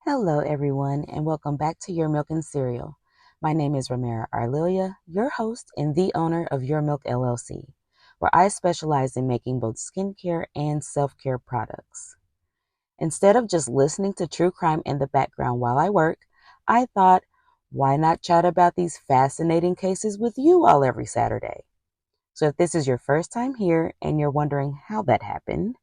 Hello, everyone, and welcome back to Your Milk and Cereal. My name is Ramira Arlilia, your host and the owner of Your Milk LLC, where I specialize in making both skincare and self-care products. Instead of just listening to true crime in the background while I work, I thought, why not chat about these fascinating cases with you all every Saturday? So if this is your first time here and you're wondering how that happened,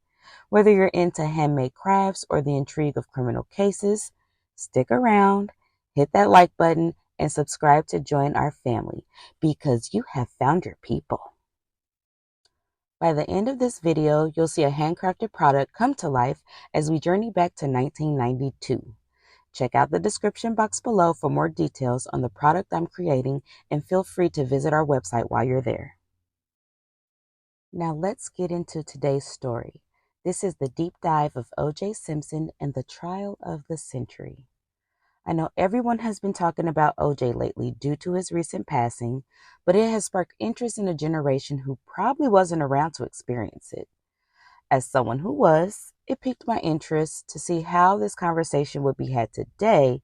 whether you're into handmade crafts or the intrigue of criminal cases, stick around, hit that like button, and subscribe to join our family because you have found your people. By the end of this video, you'll see a handcrafted product come to life as we journey back to 1992. Check out the description box below for more details on the product I'm creating and feel free to visit our website while you're there. Now let's get into today's story. This is the deep dive of O.J. Simpson and the trial of the century. I know everyone has been talking about O.J. lately due to his recent passing, but it has sparked interest in a generation who probably wasn't around to experience it. As someone who was, it piqued my interest to see how this conversation would be had today,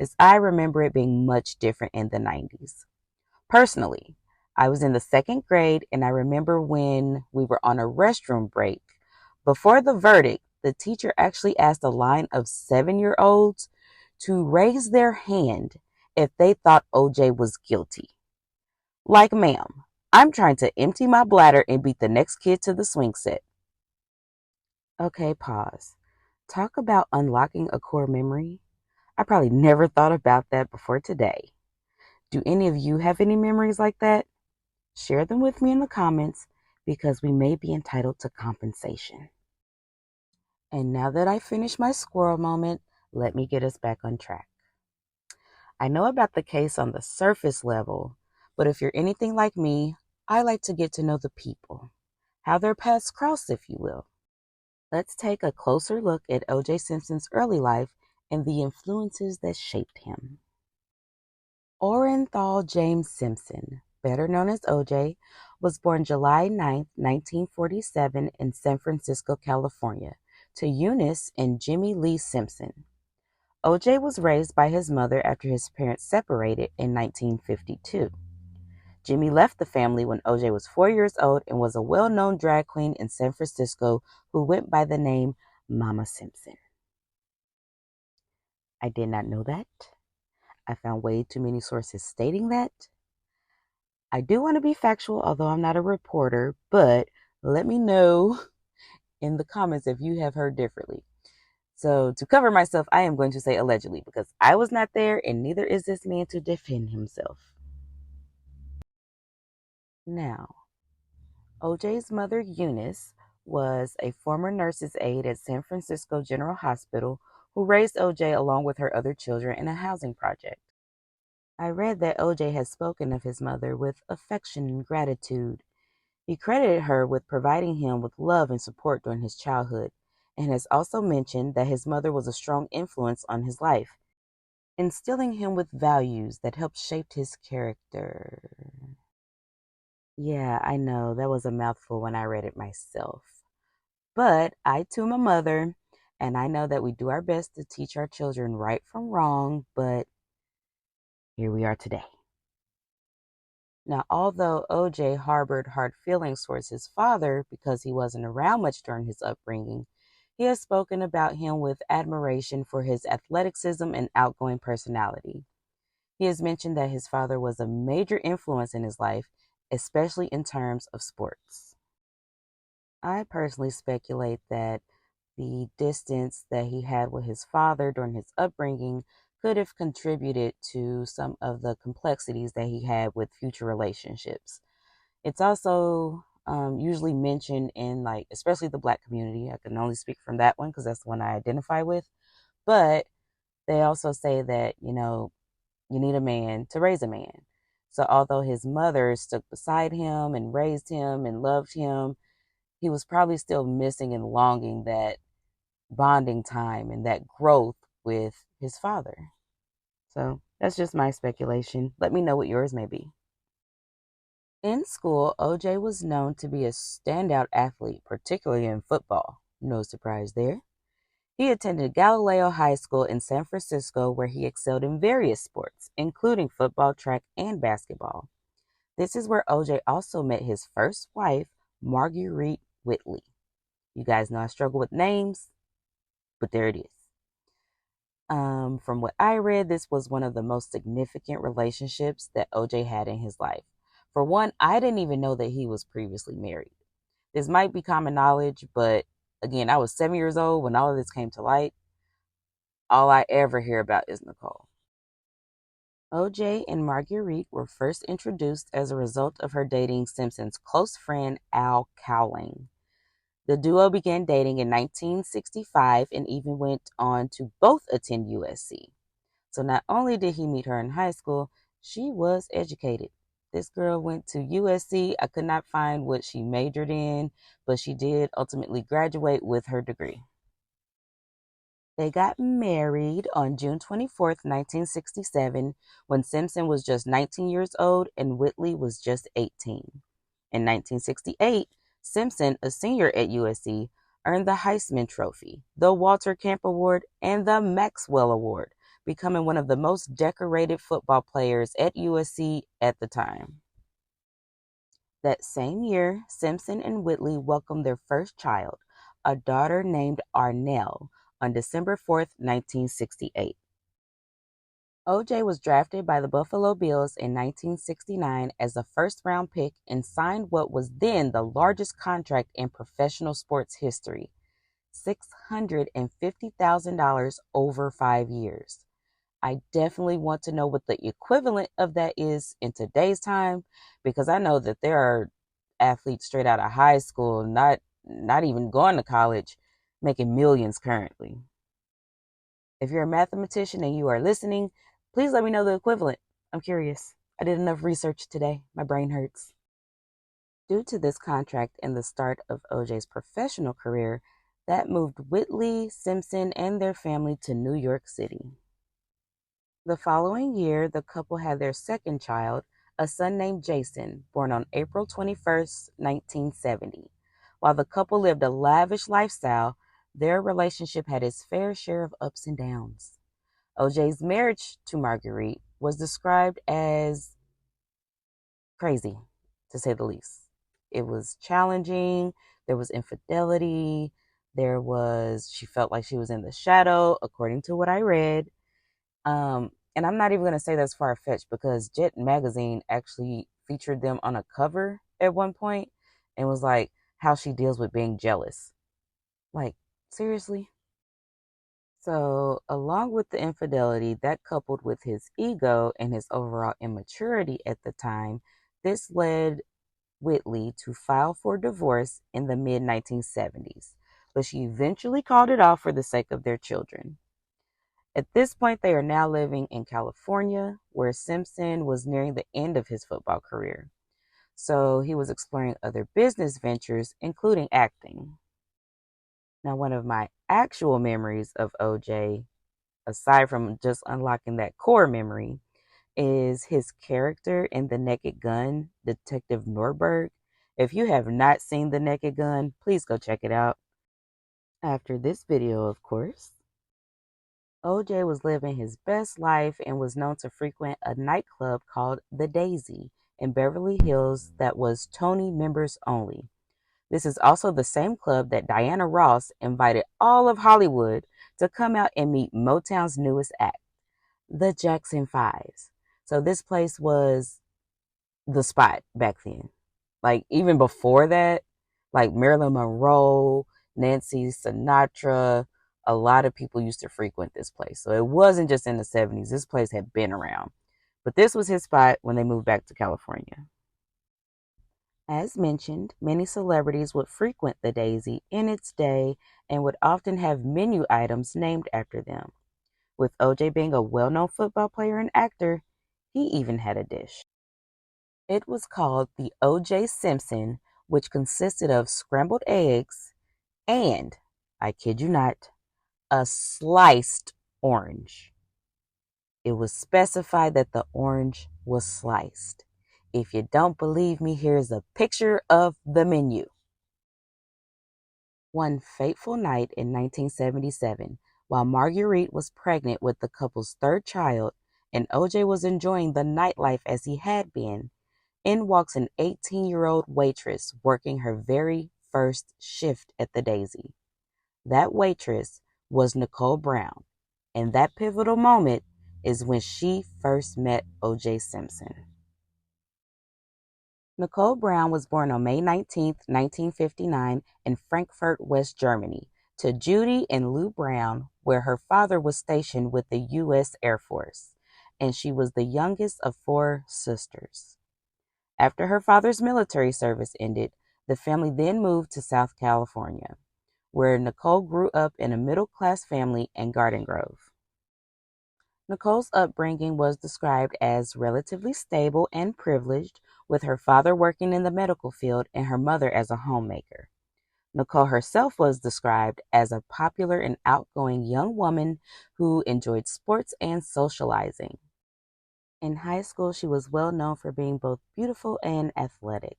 as I remember it being much different in the 90s. Personally, I was in the second grade, and I remember when we were on a restroom break. Before the verdict, the teacher actually asked a line of 7-year-olds to raise their hand if they thought OJ was guilty. Like, ma'am, I'm trying to empty my bladder and beat the next kid to the swing set. Okay, pause. Talk about unlocking a core memory. I probably never thought about that before today. Do any of you have any memories like that? Share them with me in the comments because we may be entitled to compensation. And now that I finished my squirrel moment, let me get us back on track. I know about the case on the surface level, but if you're anything like me, I like to get to know the people, how their paths cross, if you will. Let's take a closer look at O.J. Simpson's early life and the influences that shaped him. Orenthal James Simpson, better known as O.J., was born July 9, 1947 in San Francisco, California, to Eunice and Jimmy Lee Simpson. O.J. was raised by his mother after his parents separated in 1952. Jimmy left the family when O.J. was 4 years old and was a well-known drag queen in San Francisco who went by the name Mama Simpson. I did not know that. I found way too many sources stating that. I do want to be factual, although I'm not a reporter, but let me know in the comments if you have heard differently. So to cover myself, I am going to say allegedly because I was not there and neither is this man to defend himself. Now, OJ's mother, Eunice, was a former nurse's aide at San Francisco General Hospital who raised OJ along with her other children in a housing project. I read that OJ has spoken of his mother with affection and gratitude. He credited her with providing him with love and support during his childhood, and has also mentioned that his mother was a strong influence on his life, instilling him with values that helped shape his character. Yeah, I know, that was a mouthful when I read it myself. But I too am a mother, and I know that we do our best to teach our children right from wrong, but here we are today. Now, although OJ harbored hard feelings towards his father because he wasn't around much during his upbringing, he has spoken about him with admiration for his athleticism and outgoing personality. He has mentioned that his father was a major influence in his life, especially in terms of sports. I personally speculate that the distance that he had with his father during his upbringing could have contributed to some of the complexities that he had with future relationships. It's also usually mentioned in, like, especially the Black community. I can only speak from that one because that's the one I identify with. But they also say that, you need a man to raise a man. So although his mother stuck beside him and raised him and loved him, he was probably still missing and longing that bonding time and that growth with his father. So that's just my speculation. Let me know what yours may be. In school, OJ was known to be a standout athlete, particularly in football. No surprise there. He attended Galileo High School in San Francisco, where he excelled in various sports, including football, track, and basketball. This is where OJ also met his first wife, Marguerite Whitley. You guys know I struggle with names, but there it is. From what I read, this was one of the most significant relationships that OJ had in his life. For one, I didn't even know that he was previously married. This might be common knowledge, but again, I was 7 years old when all of this came to light. All I ever hear about is Nicole. OJ and Marguerite were first introduced as a result of her dating Simpson's close friend Al Kaolin. The duo began dating in 1965 and even went on to both attend USC. So not only did he meet her in high school, she was educated. This girl went to USC. I could not find what she majored in, but she did ultimately graduate with her degree. They got married on June 24th, 1967, when Simpson was just 19 years old and Whitley was just 18. In 1968, Simpson, a senior at USC, earned the Heisman Trophy, the Walter Camp Award, and the Maxwell Award, becoming one of the most decorated football players at USC at the time. That same year, Simpson and Whitley welcomed their first child, a daughter named Arnell, on December 4th, 1968. OJ was drafted by the Buffalo Bills in 1969 as a first-round pick and signed what was then the largest contract in professional sports history, $650,000 over 5 years. I definitely want to know what the equivalent of that is in today's time, because I know that there are athletes straight out of high school, not even going to college, making millions currently. If you're a mathematician and you are listening, please let me know the equivalent. I'm curious. I did enough research today. My brain hurts. Due to this contract and the start of OJ's professional career, that moved Whitley, Simpson, and their family to New York City. The following year, the couple had their second child, a son named Jason, born on April 21st, 1970. While the couple lived a lavish lifestyle, their relationship had its fair share of ups and downs. OJ's marriage to Marguerite was described as crazy, to say the least. It was challenging. There was infidelity. She felt like she was in the shadow, according to what I read. And I'm not even going to say that's far-fetched, because Jet Magazine actually featured them on a cover at one point and was like, how she deals with being jealous. Like, seriously? So, along with the infidelity, that coupled with his ego and his overall immaturity at the time, this led Whitley to file for divorce in the mid-1970s. But she eventually called it off for the sake of their children. At this point, they are now living in California, where Simpson was nearing the end of his football career. So he was exploring other business ventures, including acting. Now, one of my actual memories of OJ, aside from just unlocking that core memory, is his character in The Naked Gun, Detective Norberg. If you have not seen The Naked Gun, please go check it out. After this video, of course. OJ was living his best life and was known to frequent a nightclub called The Daisy in Beverly Hills that was Tony members only. This is also the same club that Diana Ross invited all of Hollywood to come out and meet Motown's newest act, the Jackson Fives. So this place was the spot back then. Like, even before that, like Marilyn Monroe, Nancy Sinatra, a lot of people used to frequent this place. So it wasn't just in the 70s. This place had been around. But this was his spot when they moved back to California. As mentioned, many celebrities would frequent the Daisy in its day and would often have menu items named after them. With OJ being a well-known football player and actor, he even had a dish. It was called the OJ Simpson, which consisted of scrambled eggs and, I kid you not, a sliced orange. It was specified that the orange was sliced. If you don't believe me, here's a picture of the menu. One fateful night in 1977, while Marguerite was pregnant with the couple's third child and OJ was enjoying the nightlife as he had been, in walks an 18-year-old waitress working her very first shift at the Daisy. That waitress was Nicole Brown, and that pivotal moment is when she first met O.J. Simpson. Nicole Brown was born on May 19, 1959, in Frankfurt, West Germany, to Judy and Lou Brown, where her father was stationed with the U.S. Air Force, and she was the youngest of four sisters. After her father's military service ended, the family then moved to South California, where Nicole grew up in a middle-class family in Garden Grove. Nicole's upbringing was described as relatively stable and privileged, with her father working in the medical field and her mother as a homemaker. Nicole herself was described as a popular and outgoing young woman who enjoyed sports and socializing. In high school, she was well known for being both beautiful and athletic.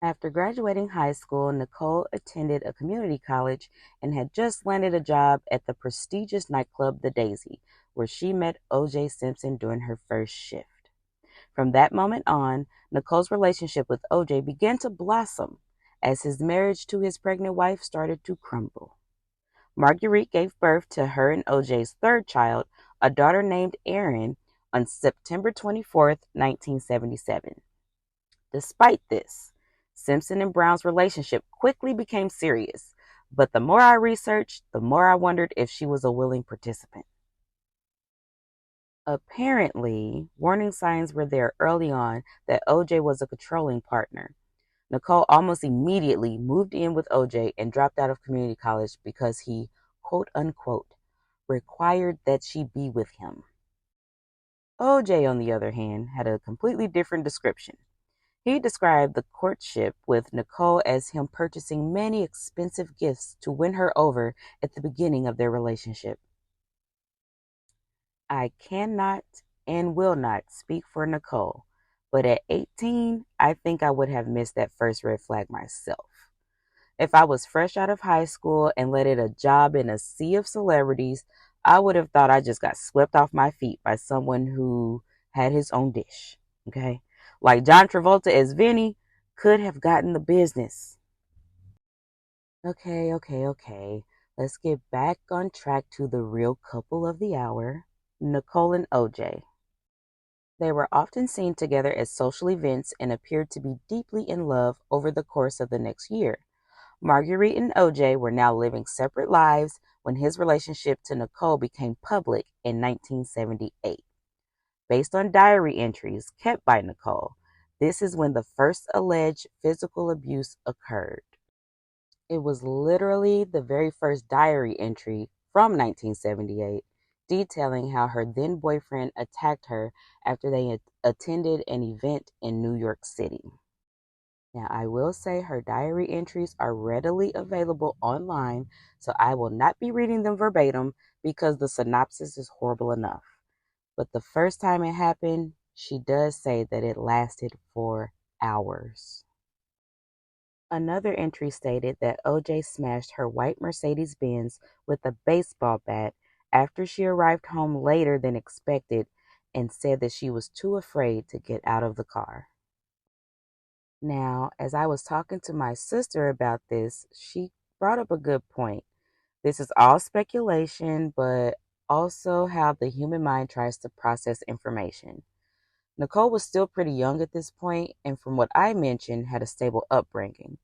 After graduating high school, Nicole attended a community college and had just landed a job at the prestigious nightclub The Daisy, where she met O.J. Simpson during her first shift. From that moment on, Nicole's relationship with O.J. began to blossom as his marriage to his pregnant wife started to crumble. Marguerite gave birth to her and O.J.'s third child, a daughter named Erin, on September 24th, 1977. Despite this, Simpson and Brown's relationship quickly became serious, but the more I researched, the more I wondered if she was a willing participant. Apparently, warning signs were there early on that OJ was a controlling partner. Nicole almost immediately moved in with OJ and dropped out of community college because he, quote unquote, required that she be with him. OJ, on the other hand, had a completely different description. He described the courtship with Nicole as him purchasing many expensive gifts to win her over at the beginning of their relationship. I cannot and will not speak for Nicole, but at 18, I think I would have missed that first red flag myself. If I was fresh out of high school and landed a job in a sea of celebrities, I would have thought I just got swept off my feet by someone who had his own dish. Okay? Like John Travolta as Vinny could have gotten the business. Okay. Let's get back on track to the real couple of the hour, Nicole and OJ. They were often seen together at social events and appeared to be deeply in love over the course of the next year. Marguerite and OJ were now living separate lives when his relationship to Nicole became public in 1978. Based on diary entries kept by Nicole, this is when the first alleged physical abuse occurred. It was literally the very first diary entry from 1978 detailing how her then boyfriend attacked her after they had attended an event in New York City. Now, I will say her diary entries are readily available online, so I will not be reading them verbatim because the synopsis is horrible enough. But the first time it happened, she does say that it lasted for hours. Another entry stated that OJ smashed her white Mercedes Benz with a baseball bat after she arrived home later than expected and said that she was too afraid to get out of the car. Now, as I was talking to my sister about this, she brought up a good point. This is all speculation, but also how the human mind tries to process information. Nicole was still pretty young at this point, and from what I mentioned, had a stable upbringing.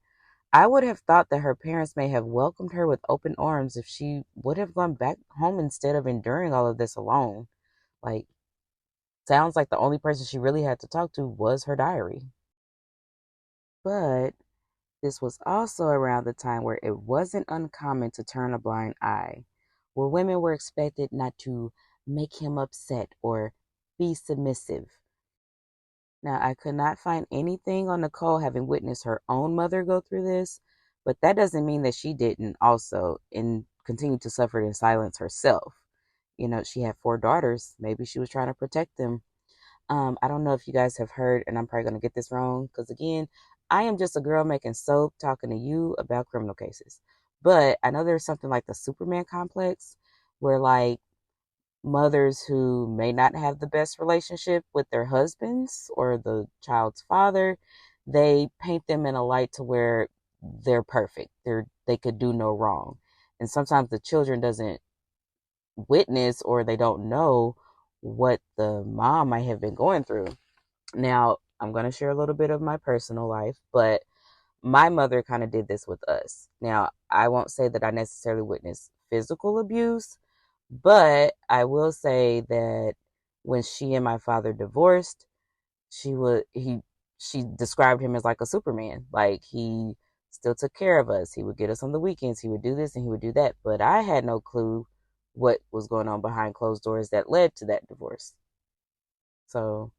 I would have thought that her parents may have welcomed her with open arms if she would have gone back home instead of enduring all of this alone. Like, sounds like the only person she really had to talk to was her diary. But this was also around the time where it wasn't uncommon to turn a blind eye, where women were expected not to make him upset or be submissive. Now, I could not find anything on Nicole having witnessed her own mother go through this, but that doesn't mean that she didn't also and continue to suffer in silence herself. She had four daughters. Maybe she was trying to protect them. I don't know if you guys have heard, and I'm probably going to get this wrong because, again, I am just a girl making soap talking to you about criminal cases. But I know there's something like the Superman complex where like mothers who may not have the best relationship with their husbands or the child's father, they paint them in a light to where they're perfect. They could do no wrong. And sometimes the children doesn't witness or they don't know what the mom might have been going through. Now, I'm going to share a little bit of my personal life, but my mother kind of did this with us. Now, I won't say that I necessarily witnessed physical abuse, but I will say that when she and my father divorced, she would he she described him as like a Superman. Like he still took care of us. He would get us on the weekends. He would do this and he would do that. But I had no clue what was going on behind closed doors that led to that divorce. So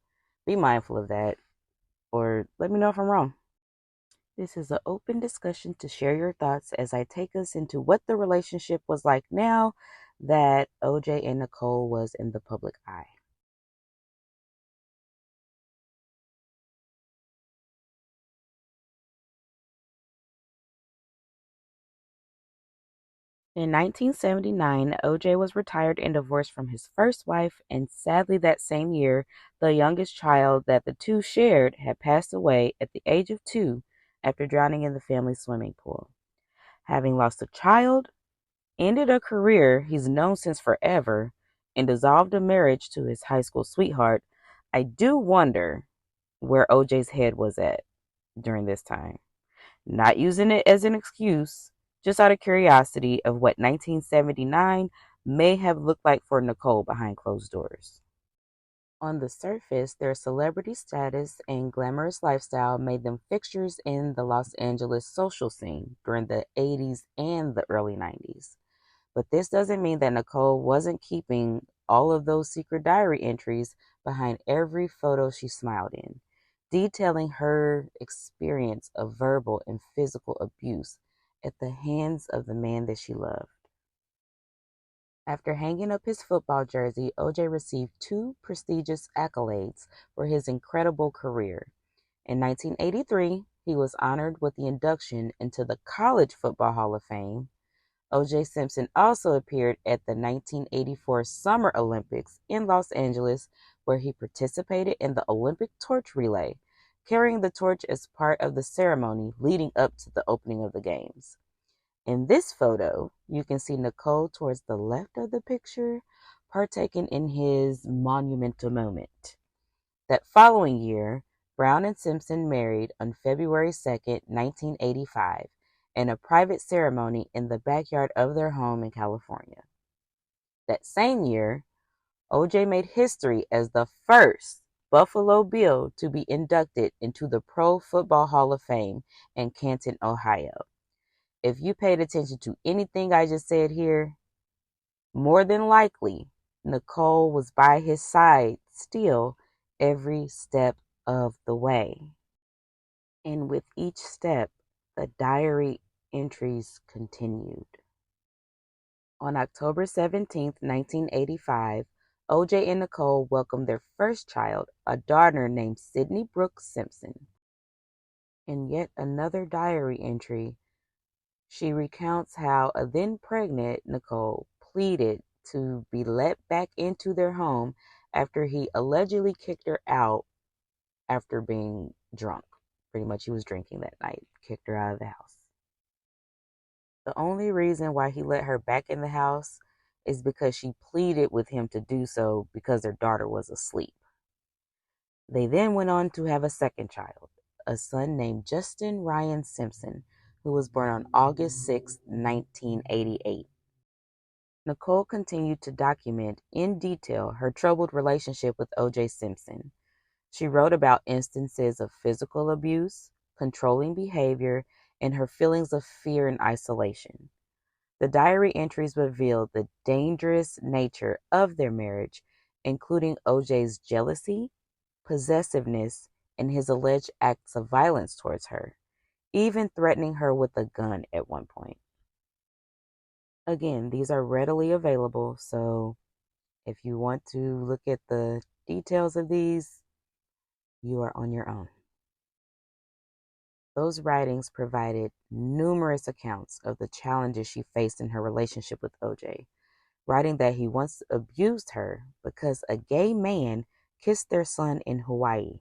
be mindful of that or let me know if I'm wrong. This is an open discussion to share your thoughts as I take us into what the relationship was like now that OJ and Nicole was in the public eye. In 1979, OJ was retired and divorced from his first wife, and sadly, that same year, the youngest child that the two shared had passed away at the age of 2 after drowning in the family swimming pool. Having lost a child, ended a career he's known since forever, and dissolved a marriage to his high school sweetheart, I do wonder where OJ's head was at during this time. Not using it as an excuse, just out of curiosity of what 1979 may have looked like for Nicole behind closed doors. On the surface, their celebrity status and glamorous lifestyle made them fixtures in the Los Angeles social scene during the 80s and the early 90s. But this doesn't mean that Nicole wasn't keeping all of those secret diary entries behind every photo she smiled in, detailing her experience of verbal and physical abuse at the hands of the man that she loved. After hanging up his football jersey, OJ received 2 prestigious accolades for his incredible career. In 1983, he was honored with the induction into the College Football Hall of Fame. O.J. Simpson also appeared at the 1984 Summer Olympics in Los Angeles, where he participated in the Olympic torch relay, carrying the torch as part of the ceremony leading up to the opening of the Games. In this photo, you can see Nicole towards the left of the picture, partaking in his monumental moment. That following year, Brown and Simpson married on February 2nd, 1985, in a private ceremony in the backyard of their home in California. That same year, OJ made history as the first Buffalo Bill to be inducted into the Pro Football Hall of Fame in Canton, Ohio. If you paid attention to anything I just said here, more than likely, Nicole was by his side still every step of the way. And with each step, the diary entries continued. On October 17th, 1985, OJ and Nicole welcomed their first child, a daughter named Sydney Brooks Simpson. In yet another diary entry, she recounts how a then pregnant Nicole pleaded to be let back into their home after he allegedly kicked her out after being drunk. Pretty much, he was drinking that night, kicked her out of the house. The only reason why he let her back in the house is because she pleaded with him to do so because their daughter was asleep. They then went on to have a second child, a son named Justin Ryan Simpson, who was born on August 6, 1988. Nicole continued to document in detail her troubled relationship with O.J. Simpson. She wrote about instances of physical abuse, controlling behavior, and her feelings of fear and isolation. The diary entries revealed the dangerous nature of their marriage, including O.J.'s jealousy, possessiveness, and his alleged acts of violence towards her, even threatening her with a gun at one point. Again, these are readily available, so if you want to look at the details of these, you are on your own. Those writings provided numerous accounts of the challenges she faced in her relationship with OJ, writing that he once abused her because a gay man kissed their son in Hawaii.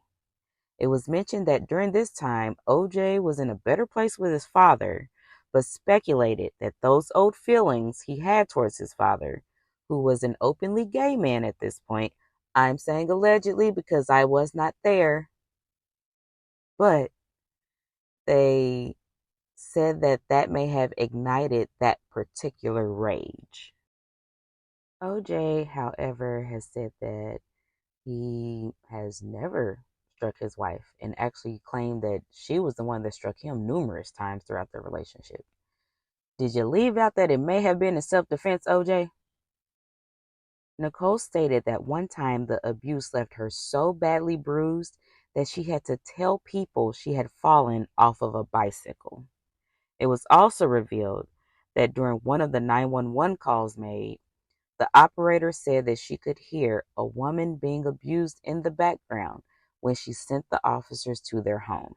It was mentioned that during this time, OJ was in a better place with his father, but speculated that those old feelings he had towards his father, who was an openly gay man at this point, I'm saying allegedly because I was not there, but they said that that may have ignited that particular rage. OJ, however, has said that he has never struck his wife and actually claimed that she was the one that struck him numerous times throughout the relationship. Did you leave out that it may have been in self-defense, OJ? Nicole stated that one time the abuse left her so badly bruised that she had to tell people she had fallen off of a bicycle. It was also revealed that during one of the 911 calls made, the operator said that she could hear a woman being abused in the background when she sent the officers to their home.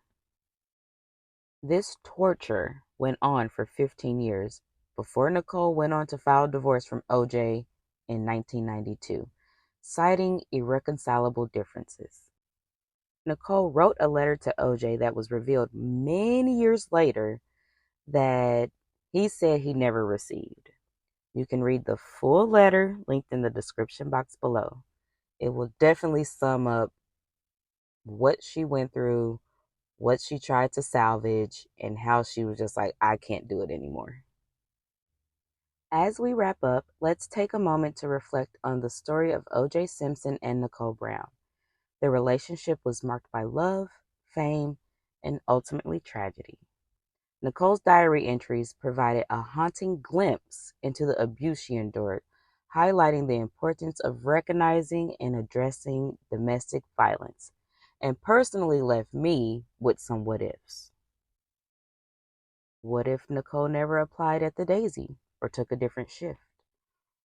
This torture went on for 15 years before Nicole went on to file divorce from OJ in 1992, citing irreconcilable differences. Nicole wrote a letter to OJ that was revealed many years later that he said he never received. You can read the full letter linked in the description box below. It will definitely sum up what she went through, what she tried to salvage, and how she was just like, I can't do it anymore. As we wrap up, let's take a moment to reflect on the story of O.J. Simpson and Nicole Brown. Their relationship was marked by love, fame, and ultimately tragedy. Nicole's diary entries provided a haunting glimpse into the abuse she endured, highlighting the importance of recognizing and addressing domestic violence, and personally left me with some what ifs. What if Nicole never applied at the Daisy or took a different shift?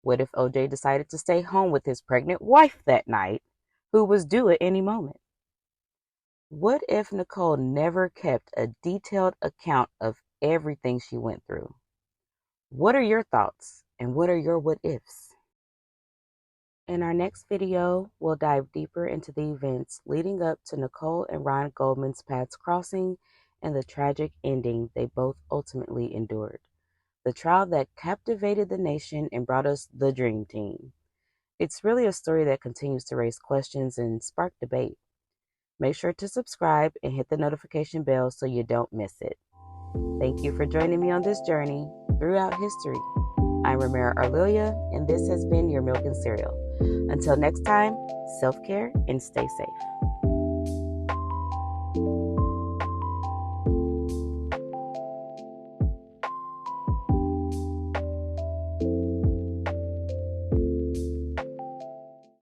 What if OJ decided to stay home with his pregnant wife that night, who was due at any moment? What if Nicole never kept a detailed account of everything she went through? What are your thoughts and what are your what ifs? In our next video, we'll dive deeper into the events leading up to Nicole and Ron Goldman's paths crossing and the tragic ending they both ultimately endured. The trial that captivated the nation and brought us the dream team. It's really a story that continues to raise questions and spark debate. Make sure to subscribe and hit the notification bell so you don't miss it. Thank you for joining me on this journey throughout history. I'm Romero Arlilia, and this has been your Milk and Cereal. Until next time, self-care and stay safe.